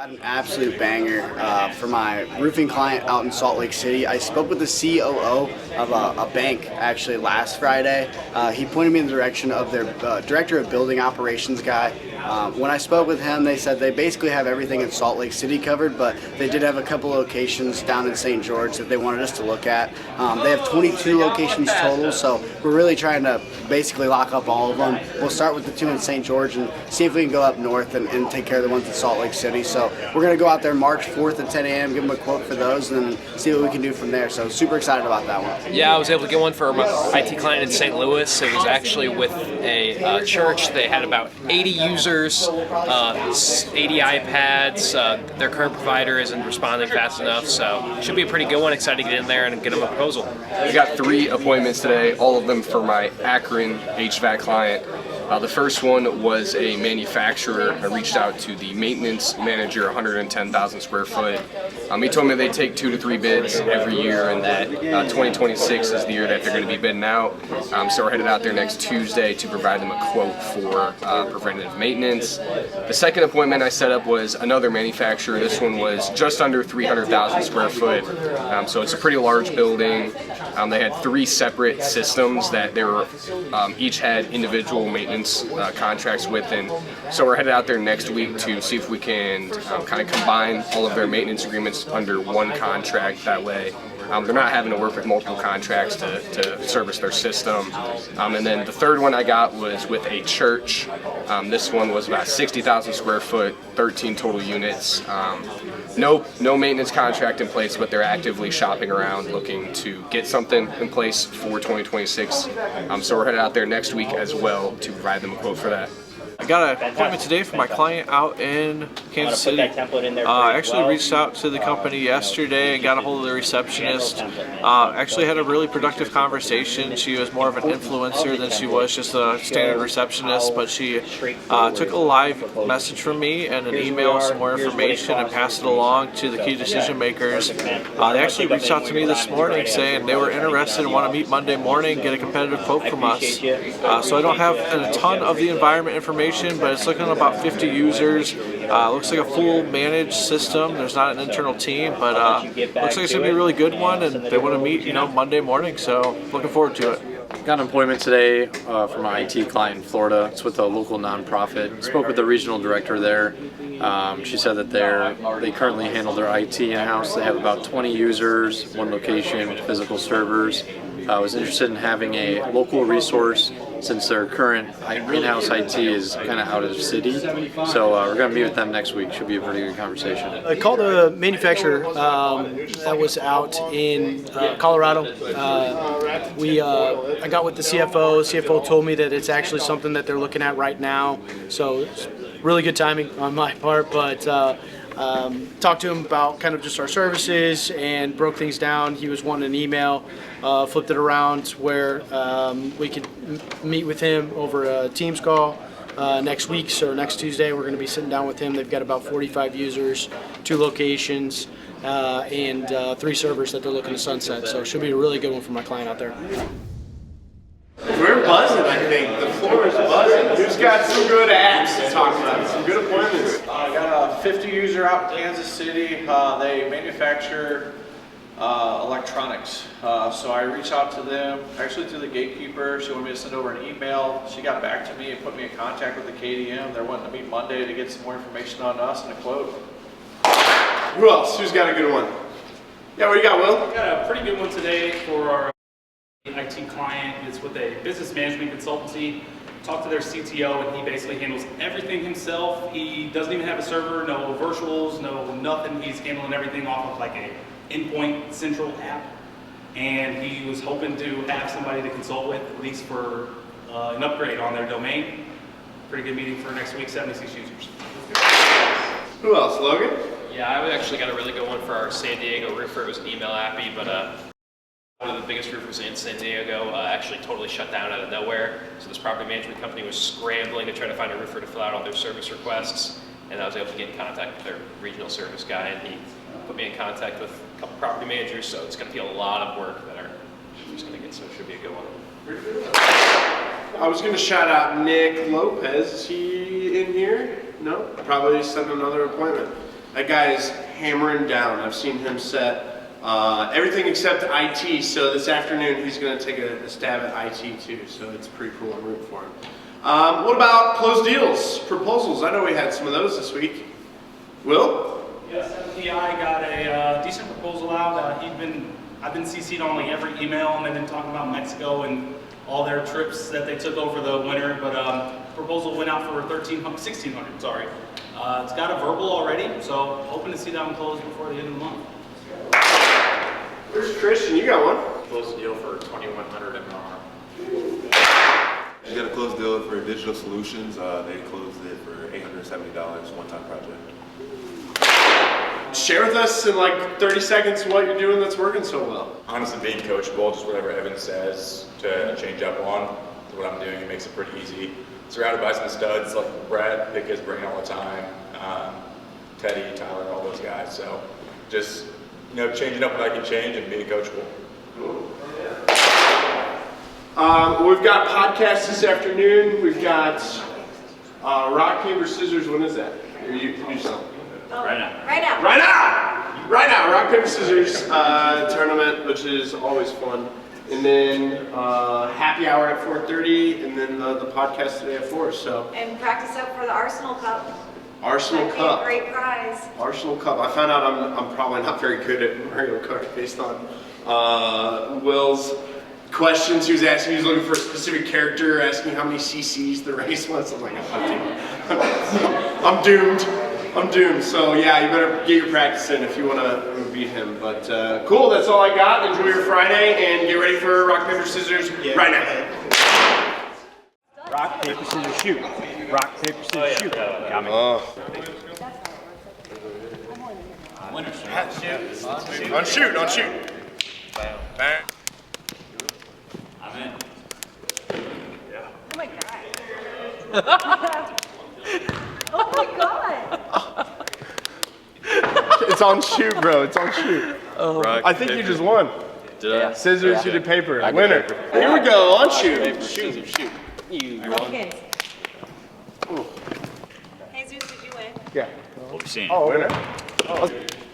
Got an absolute banger for my roofing client out in Salt Lake City. I spoke with the COO of a bank actually last Friday. He pointed me in the direction of their director of building operations guy. When I spoke with him, they said they basically have everything in Salt Lake City covered, but they did have a couple locations down in St. George that they wanted us to look at. They have 22 locations total, so we're really trying to basically lock up all of them. We'll start with the two in St. George and see if we can go up north and take care of the ones in Salt Lake City. So we're going to go out there March 4th at 10 a.m., give them a quote for those, and then see what we can do from there. So super excited about that one. Yeah, I was able to get one for my IT client in St. Louis. It was actually with a church. They had about 80 users, 80 iPads. Their current provider isn't responding fast enough, so should be a pretty good one. Excited to get in there and get them a proposal. We got 3 appointments today, all of them for my Akron HVAC client. The first one was a manufacturer. I reached out to the maintenance manager, 110,000 square foot. He told me they take 2 to 3 bids every year, and that 2026 is the year that they're going to be bidding out. So we're headed out there next Tuesday to provide them a quote for preventative maintenance. The second appointment I set up was another manufacturer. This one was just under 300,000 square foot. So it's a pretty large building. They had 3 separate systems that they were each had individual maintenance contracts with, and so we're headed out there next week to see if we can kind of combine all of their maintenance agreements under one contract. That way they're not having to work with multiple contracts to service their system. And then the third one I got was with a church. This one was about 60,000 square foot, 13 total units. No maintenance contract in place, but they're actively shopping around looking to get something in place for 2026. So we're headed out there next week as well to provide them a quote for that. I got an appointment today for my client out in Kansas City. I actually reached out to the company yesterday and got a hold of the receptionist. Actually had a really productive conversation. She was more of an influencer than she was just a standard receptionist, but she took a live message from me and an email with some more information and passed it along to the key decision makers. They actually reached out to me this morning saying they were interested and want to meet Monday morning, get a competitive quote from us. So I don't have a ton of the environment information, but it's looking at about 50 users. Looks like a full managed system. There's not an internal team, but looks like it's gonna be a really good one, and they want to meet, Monday morning. So looking forward to it. Got an appointment today for my IT client in Florida. It's with a local nonprofit. Spoke with the regional director there. She said that they currently handle their IT in-house. They have about 20 users, 1 location, physical servers. I was interested in having a local resource since their current in-house IT is kind of out of the city. So we're going to meet with them next week. Should be a pretty good conversation. I called a manufacturer that was out in Colorado. I got with the CFO. CFO told me that it's actually something that they're looking at right now. So it's really good timing on my part, but talked to him about kind of just our services and broke things down. He was wanting an email, flipped it around where we could meet with him over a Teams call next week. So next Tuesday we're going to be sitting down with him. They've got about 45 users, 2 locations, and 3 servers that they're looking to sunset. So it should be a really good one for my client out there. We're buzzing, I think. The floor is buzzing. Who's got some good apps to talk about? Some good appointments. I got a 50 user out in Kansas City. They manufacture electronics. So I reached out to them, actually to the gatekeeper. She wanted me to send over an email. She got back to me and put me in contact with the KDM. They're wanting to meet Monday to get some more information on us and a quote. Who else? Who's got a good one? Yeah, what do you got, Will? We got a pretty good one today for our IT client. It's with a business management consultancy. Talked to their CTO, and he basically handles everything himself. He doesn't even have a server, no virtuals, no nothing. He's handling everything off of like a endpoint central app. And he was hoping to have somebody to consult with, at least for an upgrade on their domain. Pretty good meeting for next week, 76 users. Who else, Logan? Yeah, I actually got a really good one for our San Diego roofer. It was email appy, but one of the biggest roofers in San Diego actually totally shut down out of nowhere. So this property management company was scrambling to try to find a roofer to fill out all their service requests. And I was able to get in contact with their regional service guy, and he put me in contact with a couple property managers. So it's going to be a lot of work that our roofers going to get, so it should be a good one. I was going to shout out Nick Lopez. Is he in here? No? Probably set another appointment. That guy is hammering down. I've seen him set everything except IT, so this afternoon he's going to take a stab at IT too, so it's pretty cool. I'm rooting for him. What about closed deals, proposals? I know we had some of those this week. Will? Yes, MTI got a decent proposal out. I've been CC'd on like every email, and they've been talking about Mexico and all their trips that they took over the winter, but proposal went out for $1,600, sorry. It's got a verbal already, so hoping to see that one closed before the end of the month. Where's Christian? You got one. Closed deal for $2,100 MR. We got a closed deal for Digital Solutions. They closed it for $870, one-time project. Share with us in like 30 seconds what you're doing that's working so well. Honestly, being coachable, just whatever Evan says to change up on is what I'm doing. It makes it pretty easy. Surrounded by some studs like Brad, pick his brain all the time, Teddy, Tyler, all those guys. So just, changing up what I can change and being coachable. We've got podcasts this afternoon. We've got rock, paper, scissors. When is that? You do something. Right now. Right now, rock, paper, scissors tournament, which is always fun. And then happy hour at 4:30, and then the podcast today at 4. So. And practice up for the Arsenal Cup. Arsenal Cup. Great prize. Arsenal Cup. I found out I'm probably not very good at Mario Kart based on Will's questions. He was asking, he was looking for a specific character, asking how many CCs the race was. I'm like, I'm doomed. I'm doomed. So yeah, you better get your practice in if you want to beat him. But cool, that's all I got. Enjoy your Friday and get ready for rock, paper, scissors right now. Rock, paper, scissors, shoot. Rock, paper, scissors, shoot. Got me. On shoot. Bang. I'm in. Oh my god. Oh my god. It's on shoot, bro. It's on shoot. Rock, I think paper. you just won. Did I? Scissors, you did paper. Winner. Here we go. On shoot. Shoot. You won. Jesus, did you win? Yeah. What we seeing? Oh, winner.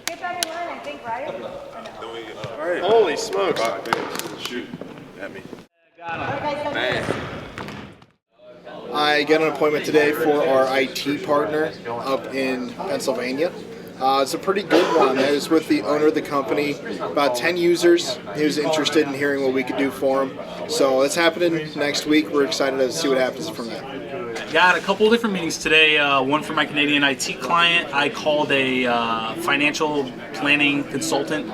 Get back in line, I think, right? All right. Holy smokes. Rock, paper, scissors, shoot at me. I got an appointment today for our IT partner up in Pennsylvania. It's a pretty good one. I was with the owner of the company, about 10 users. He was interested in hearing what we could do for him. So that's happening next week. We're excited to see what happens from that. Got a couple of different meetings today. One for my Canadian IT client. I called a financial planning consultant,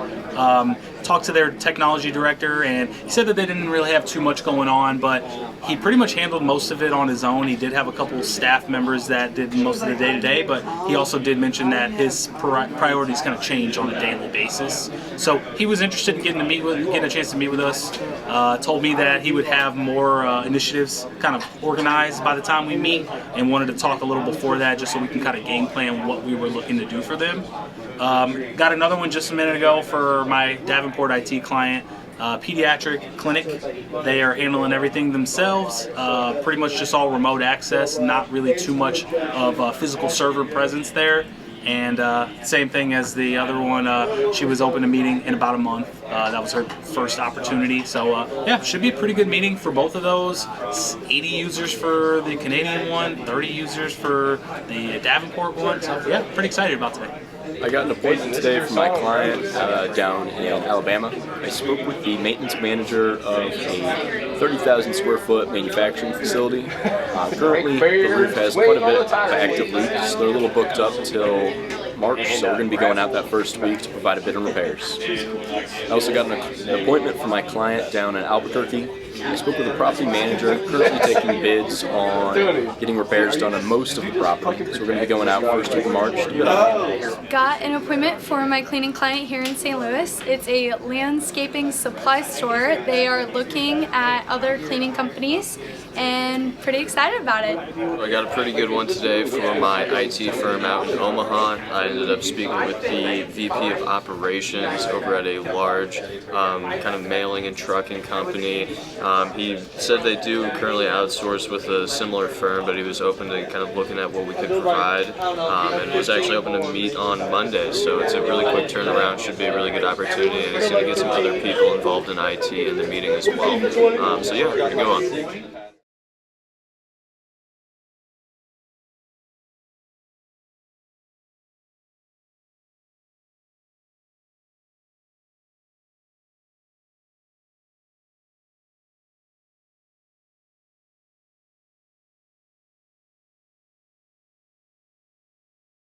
talked to their technology director, and he said that they didn't really have too much going on, but he pretty much handled most of it on his own. He did have a couple of staff members that did most of the day-to-day, but he also did mention that his priorities kind of change on a daily basis. So he was interested in getting a chance to meet with us. Told me that he would have more initiatives kind of organized by the time we meet, and wanted to talk a little before that just so we can kind of game plan what we were looking to do for them. Got another one just a minute ago for my Davenport IT client, pediatric clinic. They are handling everything themselves, pretty much just all remote access, not really too much of physical server presence there. And same thing as the other one, she was open to meeting in about a month. That was her first opportunity. So yeah, should be a pretty good meeting for both of those. 80 users for the Canadian one, 30 users for the Davenport one. So yeah, pretty excited about today. I got an appointment today for my client down in Alabama. I spoke with the maintenance manager of a 30,000 square foot manufacturing facility. Currently, the roof has quite a bit of active leaks. They're a little booked up until March, so we're going to be going out that first week to provide a bit of repairs. I also got an appointment for my client down in Albuquerque. I spoke with the property manager, currently taking bids on getting repairs done on most of the property. So we're going to be going out first week of March to bid on. Got an appointment for my cleaning client here in St. Louis. It's a landscaping supply store. They are looking at other cleaning companies and pretty excited about it. I got a pretty good one today for my IT firm out in Omaha. I ended up speaking with the VP of operations over at a large kind of mailing and trucking company. He said they do currently outsource with a similar firm, but he was open to kind of looking at what we could provide, and was actually open to meet on Monday. So it's a really quick turnaround, should be a really good opportunity, and he's going to get some other people involved in IT in the meeting as well. So yeah, we're going to go on.